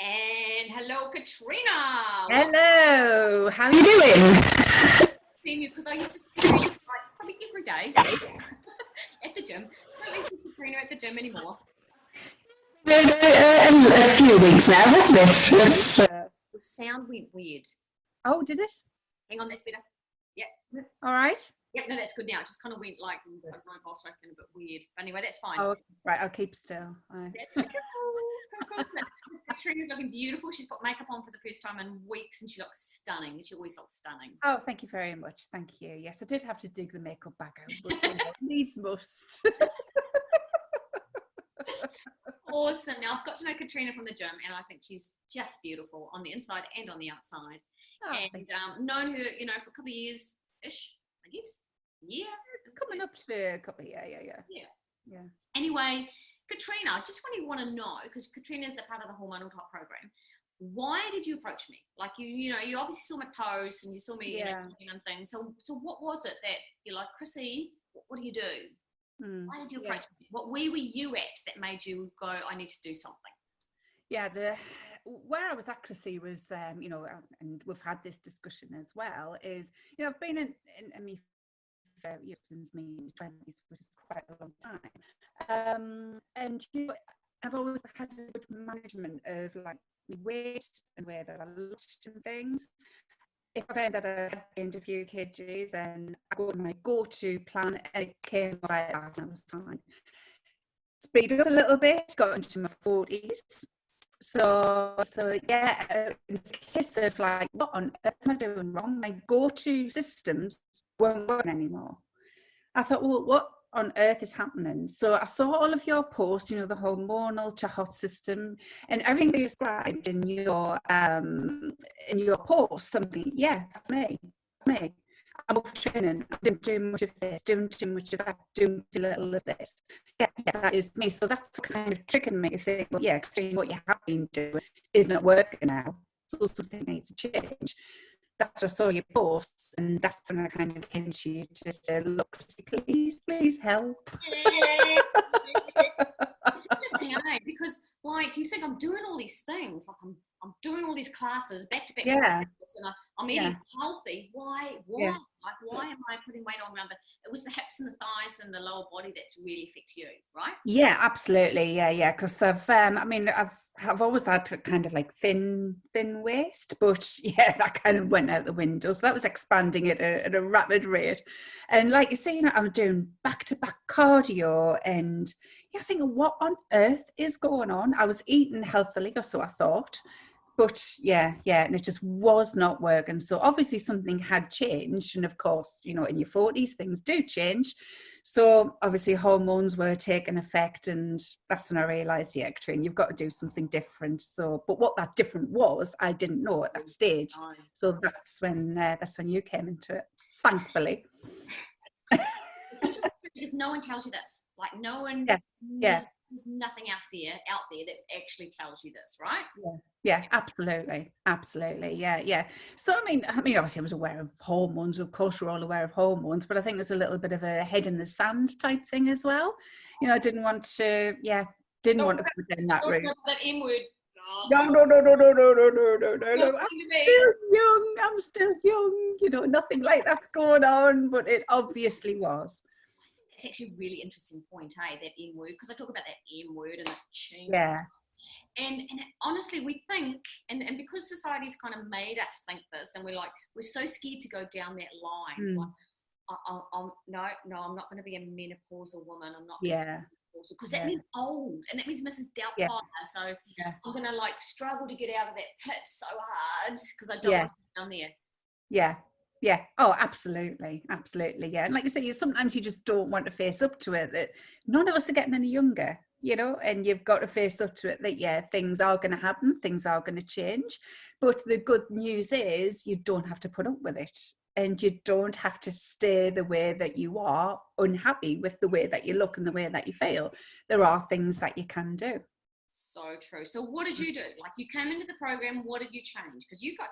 And hello, Katrina. Hello, how are you doing? Seeing you because I used to see you like probably every day at the gym. I don't see Katrina at the gym anymore. A few weeks now, hasn't it? The sound went weird. Oh, did it? Hang on, that's better. Yeah. All right. Yep, no, that's good now. It just kind of went like my pulse rate and a bit weird. But anyway, that's fine. Oh, right. I'll keep still. That's okay. Katrina's looking beautiful. She's put makeup on for the first time in weeks and she looks stunning. She always looks stunning. Oh, thank you very much. Thank you. Yes, I did have to dig the makeup back out, but needs must. Awesome. Now I've got to know Katrina from the gym and I think she's just beautiful on the inside and on the outside. Oh, and known her, for a couple of years-ish, I guess. Yeah. It's coming up to a couple of Yeah. Anyway, Katrina, I just really want to know, because Katrina is a part of the Hormonal2Hot program, why did you approach me? Like, you obviously saw my posts and you saw me and things. So what was it that you're like, Chrissy, what do you do? Why did you approach me? Where were you at that made you go, I need to do something? Yeah, where I was at, Chrissy, was, and we've had this discussion as well, is, I've been in me for since my 20s, which is quite a long time. And I've always had a good management of like my weight and where that I looked and things. If I found that I had gained a few kgs, then I go to my go-to plan and it came like that and I was fine. Speed up a little bit, got into my 40s. So yeah, it was a case of like, what on earth am I doing wrong? My go-to systems weren't working anymore. I thought, well, what on earth is happening? So I saw all of your posts, the Hormonal2Hot system and everything you described in your post. Something, yeah, that's me. I'm up for training. I didn't do much of this, doing too much of that, doing too little of this. Yeah, that is me. So that's kind of tricking me to think, well, yeah, what you have been doing is not working now. So something needs to change. That's when I saw your posts, and that's when I kind of came to you to say, look, please help. It's interesting, because like you think I'm doing all these things, like I'm doing all these classes back to back, and I'm eating healthy. Why? Yeah. Like, why am I putting weight on around it was the hips and the thighs and the lower body that's really affect you, right? Yeah, absolutely. Yeah. Because I've always had kind of like thin waist, but yeah, that kind of went out the window. So that was expanding it at a rapid rate. And like you say, I'm doing back-to-back cardio and I think, what on earth is going on? I was eating healthily, or so I thought. But yeah, and it just was not working. So obviously something had changed. And of course, in your 40s, things do change. So obviously hormones were taking effect. And that's when I realised, Katrina, you've got to do something different. So, but what that different was, I didn't know at that stage. So that's when you came into it, thankfully. Because no one tells you this. Like no one, there's nothing else out there that actually tells you this, right? Yeah, absolutely. Yeah. So I mean, obviously I was aware of hormones. Of course, we're all aware of hormones, but I think there's a little bit of a head in the sand type thing as well. I didn't want to go down that route. That M word. No. I'm still young. Nothing like that's going on, but it obviously was. It's actually a really interesting point, that M word, because I talk about that M word and that change. Yeah. And honestly, we think, and because society's kind of made us think this, and we're so scared to go down that line. Like, I'm not going to be a menopausal woman. I'm not. Because that means old, and that means Mrs. Doubtfire. So I'm going to struggle to get out of that pit so hard because I don't want to be down there. Yeah. Oh, absolutely. Yeah. And like you say, sometimes you just don't want to face up to it, that none of us are getting any younger, and you've got to face up to it that, things are going to happen. Things are going to change. But the good news is you don't have to put up with it. And you don't have to stay the way that you are, unhappy with the way that you look and the way that you feel. There are things that you can do. So true. So what did you do? Like, you came into the program, what did you change? Because you got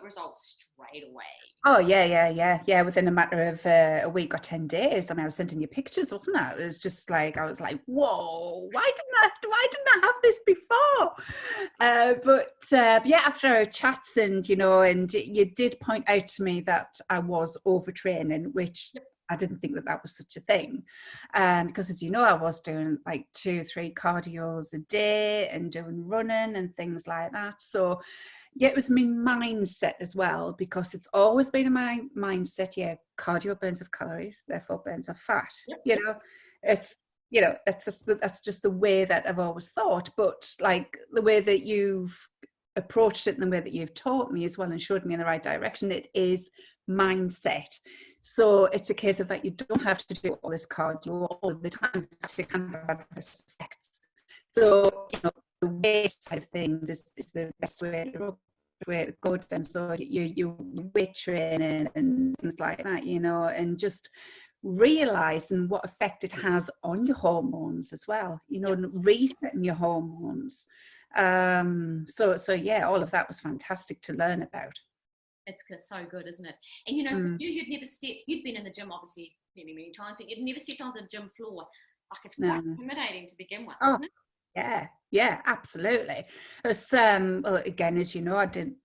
results straight away. Oh, yeah. Within a matter of a week or 10 days. I mean, I was sending you pictures, wasn't I? It was just like, I was like, whoa, why didn't I have this before? Yeah, after our chats and you did point out to me that I was overtraining, which I didn't think that was such a thing, because as you know, I was doing like 2-3 cardios a day and doing running and things like that. So yeah, it was my mindset as well, because it's always been in my mindset. Yeah, cardio burns of calories, therefore burns of fat. It's that's just the way that I've always thought. But like the way that you've approached it and the way that you've taught me as well and showed me in the right direction, it is mindset. So it's a case of that you don't have to do all this cardio all the time. It can have adverse effects. So the weight side of things is the best way to go down. So you weight training and things like that, and just realizing what effect it has on your hormones as well, and resetting your hormones. So yeah, all of that was fantastic to learn about. It's so good, isn't it? And for you, you'd been in the gym obviously many times, but you'd never stepped on the gym floor. Like, it's quite intimidating to begin with, isn't it? Yeah, absolutely. Well, again, as you know, I did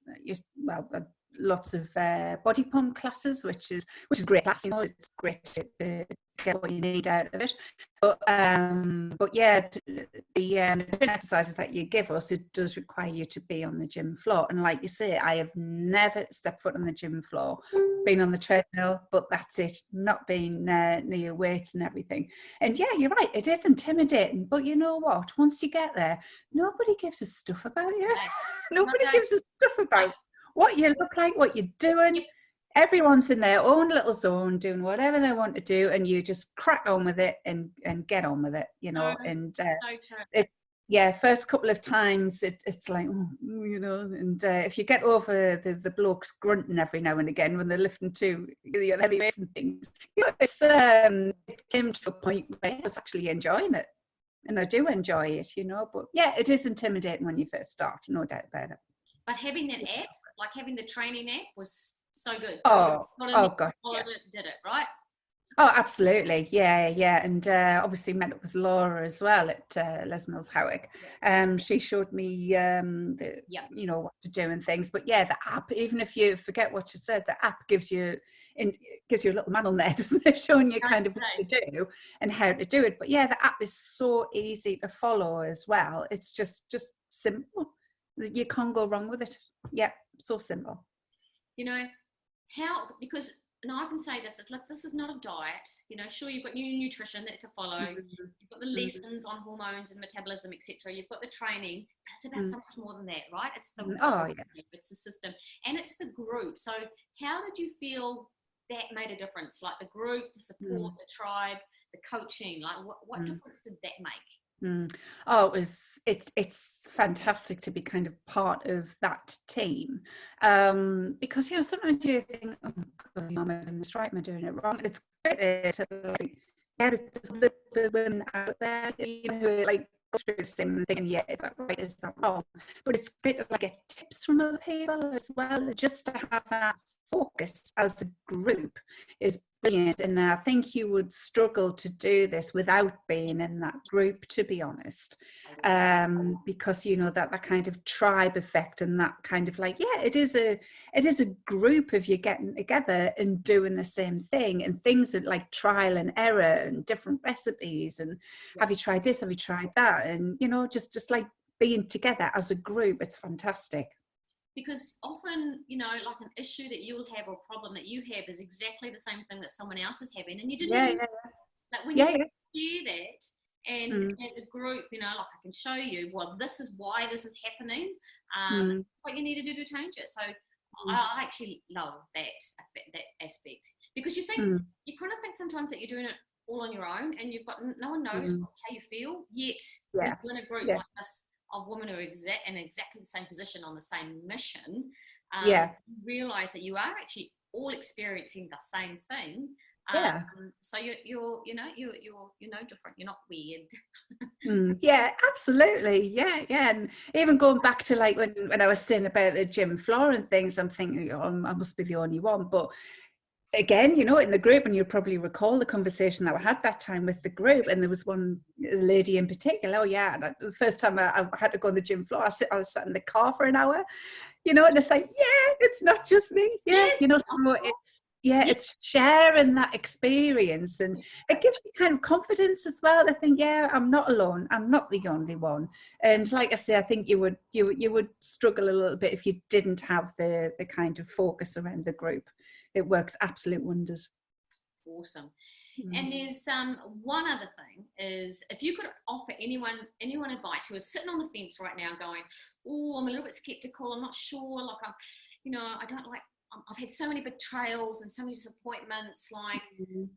lots of body pump classes, which is great class. It's great to get what you need out of it. But yeah, the exercises that you give us, it does require you to be on the gym floor. And like you say, I have never stepped foot on the gym floor, been on the treadmill, but that's it. Not been near weights and everything. And yeah, you're right, it is intimidating. But you know what? Once you get there, nobody gives a stuff about you. Nobody gives a stuff about what you look like, what you're doing. Everyone's in their own little zone doing whatever they want to do, and you just crack on with it and get on with it, and first couple of times it's like, and if you get over the blokes grunting every now and again when they're lifting too heavy weights and things, it came to a point where I was actually enjoying it, and I do enjoy it, but yeah, it is intimidating when you first start, no doubt about it. But having that app, like having the training app, was so good. God, Did it right? Oh, absolutely, yeah, and obviously met up with Laura as well at Les Mills Howick. She showed me what to do and things. But yeah, the app, even if you forget what you said, the app gives you a little manual there, doesn't it, showing you kind of what to do and how to do it. But yeah, the app is so easy to follow as well. It's just simple. You can't go wrong with it. Yeah, so simple. Because, and I often say this, it's like, this is not a diet. Sure, you've got new nutrition that to follow. You've got the lessons on hormones and metabolism, etc. You've got the training. But it's about so much more than that, right? It's the it's the system, and it's the group. So how did you feel that made a difference? Like the group, the support, the tribe, the coaching. Like what difference did that make? Oh, it's fantastic to be kind of part of that team, because sometimes you think, oh God, am I doing this right? Am I doing it wrong? It's great to there's the women out there who are like go through the same thing, and is that right? Is that wrong? But it's great to get tips from other people as well, just to have that focus as a group is brilliant. And I think you would struggle to do this without being in that group, to be honest, because that kind of tribe effect, and that kind of it is a group of you getting together and doing the same thing, and things are like trial and error and different recipes, and have you tried this, have you tried that, and just like being together as a group, it's fantastic. Because often, like an issue that you'll have or a problem that you have is exactly the same thing that someone else is having, and you didn't like when you share that, and as a group, like I can show you, well, this is why this is happening, what you need to do to change it. So I actually love that aspect, because you kind of think sometimes that you're doing it all on your own, and you've got no one knows how you feel, yet when you're in a group like this of women who are in exactly the same position on the same mission, you realize that you are actually all experiencing the same thing. So you're no different. You're not weird. Yeah, absolutely. Yeah. And even going back to like when I was saying about the gym floor and things, I'm thinking, I must be the only one, but again, you know, in the group, and you'll probably recall the conversation that I had that time with the group, and there was one lady in particular, the first time I had to go on the gym floor, I was sat in the car for an hour, you know, and it's like, it's not just me, Yes, you know, so it's sharing that experience, and it gives you kind of confidence as well. I think, I'm not alone. I'm not the only one. And like I say, I think you would struggle a little bit if you didn't have the kind of focus around the group. It works absolute wonders. Awesome. And there's one other thing is, if you could offer anyone advice who is sitting on the fence right now going, oh, I'm a little bit skeptical, I'm not sure, like I don't like, I've had so many betrayals and so many disappointments, like, you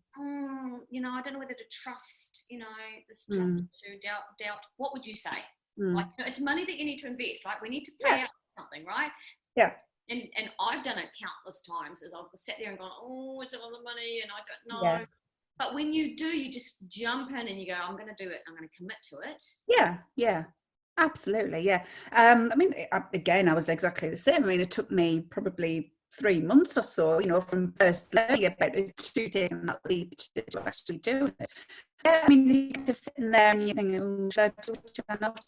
know, I don't know whether to trust, you know, this trust issue, doubt. What would you say? Like, you know, it's money that you need to invest, right? We need to pay out something, right? Yeah. And I've done it countless times, as I've sat there and gone, oh, it's a lot of money and I don't know. Yeah. But when you do, you just jump in and you go, I'm going to do it. I'm going to commit to it. Yeah. Absolutely, yeah. I mean, again, I was exactly the same. I mean, it took me probably 3 months or so, you know, from first learning about it to taking that leap to actually doing it. I mean, you're just sitting there and you think, oh, should I do it, should I not?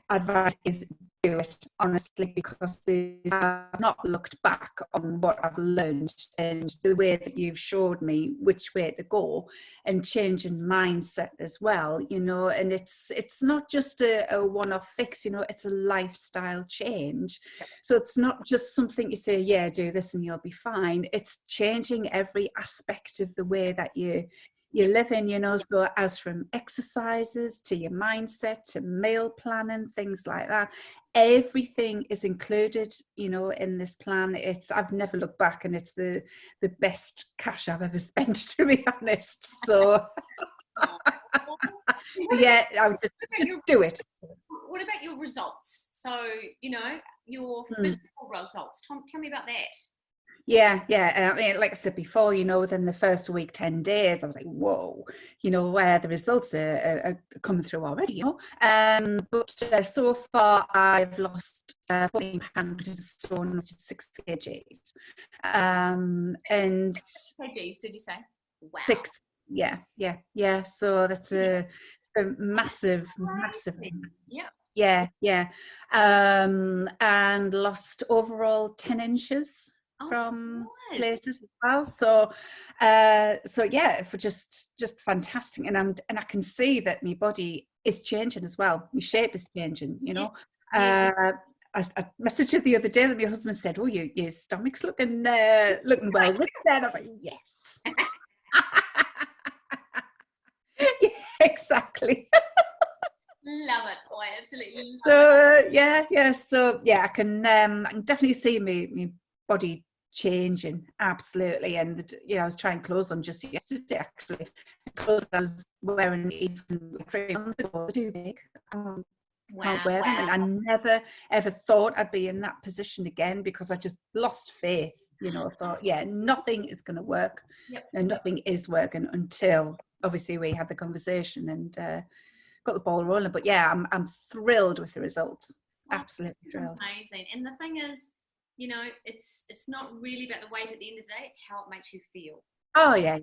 Advice is do it, honestly, because I've not looked back on what I've learned and the way that you've showed me which way to go, and changing mindset as well, you know. And it's not just a one-off fix, you know, it's a lifestyle change. So it's not just something you say, do this and you'll be fine. It's changing every aspect of the way that you live in, you know, so as from exercises to your mindset to meal planning, things like that, everything is included, you know, in this plan. I've never looked back, and it's the best cash I've ever spent, to be honest. So I would just do it. What about your results? So, you know, your physical results. Tell me about that. Yeah. I mean, like I said before, you know, within the first week, 10 days, I was like, whoa, you know, where the results are coming through already, you know. But so far, I've lost 14 pounds, which is a stone, which is 6 kgs. And 6 kgs, did you say? Wow. 6, yeah. So that's a massive. Yeah. And lost overall 10 inches. From places as well, so for just fantastic, and I can see that my body is changing as well. My shape is changing, you know. I messaged the other day that my husband said, "Oh, your stomach's looking well with that." I was like, "Yes." Yeah, exactly. Love it. Oh, I absolutely love it. So I can definitely see me body changing, absolutely. And I was trying clothes on just yesterday, actually. Clothes I was wearing even 3 months ago, too big. Can't wear them. And I never ever thought I'd be in that position again, because I just lost faith. You know, I thought, nothing is going to work, and nothing is working until obviously we had the conversation and got the ball rolling. But I'm thrilled with the results. Absolutely thrilled. Amazing. And the thing is, you know, it's not really about the weight at the end of the day, it's how it makes you feel. Oh yeah,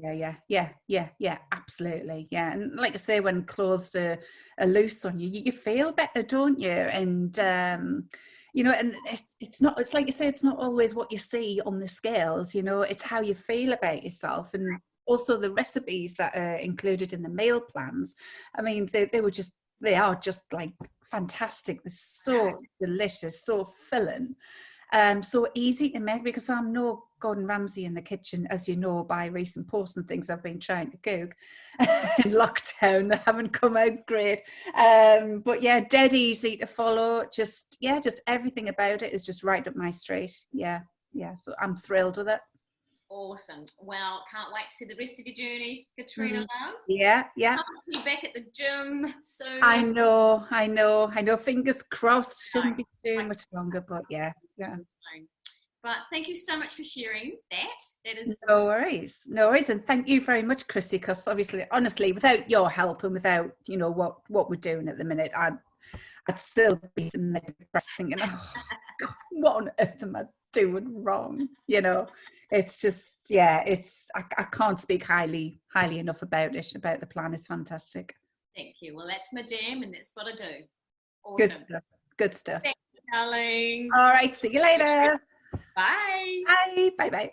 absolutely. Yeah. And like I say, when clothes are loose on you, you feel better, don't you? And you know, and it's like you say, it's not always what you see on the scales, you know, it's how you feel about yourself. And also the recipes that are included in the meal plans, I mean, they are just like fantastic. They're so delicious, so filling. So easy to make, because I'm no Gordon Ramsay in the kitchen, as you know by recent posts and things I've been trying to cook in lockdown. They haven't come out great, but dead easy to follow. Just everything about it is just right up my street. So I'm thrilled with it. Awesome. Well, can't wait to see the rest of your journey, Katrina. Love. Yeah. I'll see you back at the gym soon. I know. Fingers crossed. Shouldn't be too much longer, but yeah. But thank you so much for sharing that. That is no worries. And thank you very much, Chrissy, because obviously, honestly, without your help and without, you know, what we're doing at the minute, I'd still be depressed thinking, oh God, what on earth am I doing wrong? You know, it's just, yeah, I can't speak highly enough about it, about the plan. It's fantastic. Thank you. Well, that's my jam, and that's what I do. Awesome. Good stuff. Good stuff. Thanks, darling. All right. See you later. Bye. Bye. Bye. Bye.